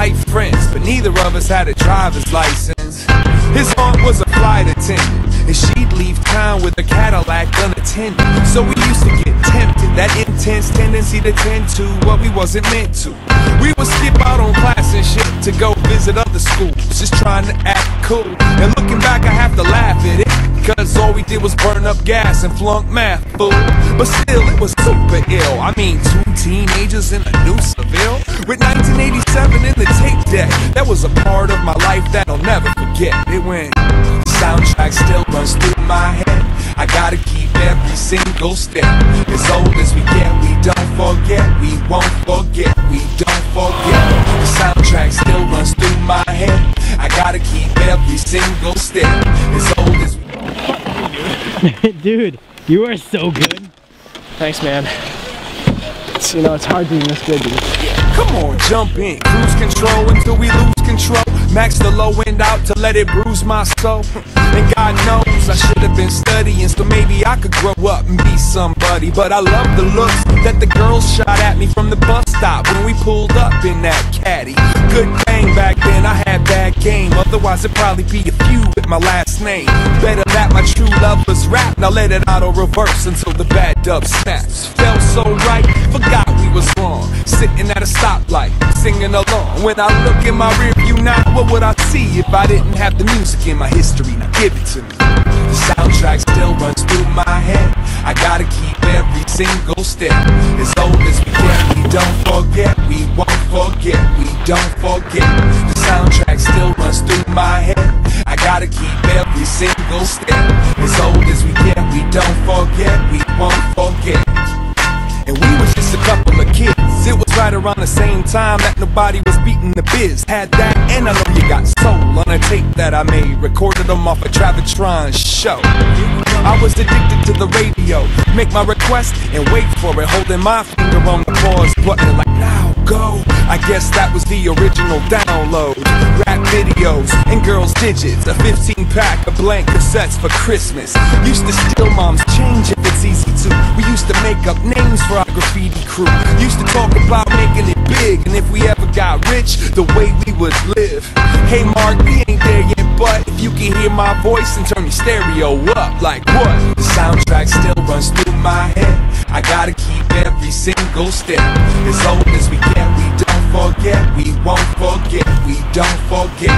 tight friends, but neither of us had a driver's license. His aunt was a flight attendant, and she'd leave town with a Cadillac unattended. So we used to get tempted, that intense tendency to tend to what we wasn't meant to. We would skip out on class and shit to go visit other schools, just trying to act cool. And looking back, I have to laugh at it, cause all we did was burn up gas and flunk math, fool. But still, it was super ill. I mean, 2 teenagers in a new Seville with 1987 in the tape deck. That was a part of my life that I'll never forget. It went, the soundtrack still runs through my head. I gotta keep every single step. As old as we get, we don't forget. We won't forget, we don't forget. The soundtrack still runs through my head. I gotta keep every single step. As old as we Dude, you are so good. Thanks, man. You know, it's hard being this good, dude. Come on, jump in, cruise control until we lose control. Max the low end out to let it bruise my soul. And God knows I should have been studying, so maybe I could grow up and be somebody. But I love the looks that the girls shot at me from the bus stop when we pulled up in that caddy. Good thing back then I had bad game, otherwise it'd probably be a few with my last name. Better that my true love was rap, now let it auto reverse until the bad dub snaps. Felt so right, forgot we was wrong, sitting at a stoplight, singing along. When I look in my rearview now, what would I see if I didn't have the music in my history? Now give it to me. The soundtrack still runs through my head. I gotta keep every single step. As old as we get, we don't forget. We won't forget, we don't forget. The soundtrack still runs through my head. I gotta keep every single step. As old as we get, we don't forget, we won't forget. And we was just a couple of kids. It was right around the same time that nobody was beating the biz. Had that, and I know you got soul on a tape that I made. Recorded them off a Travitron show. I was addicted to the radio. Make my request and wait for it, holding my finger on the pause button like, now go. I guess that was the original download. Rap videos and girls' digits. A 15-pack of blank cassettes for Christmas. Used to steal mom's change if it's easy to. We used to make up names for our graffiti crew. Used to talk about making it big, and if we ever got rich, the way we would live. Hey Mark, we ain't there yet, but if you can hear my voice and turn your stereo up, like what? The soundtrack still runs through my head. I gotta keep every single step. As old as we get, we don't forget, we won't forget, we don't forget.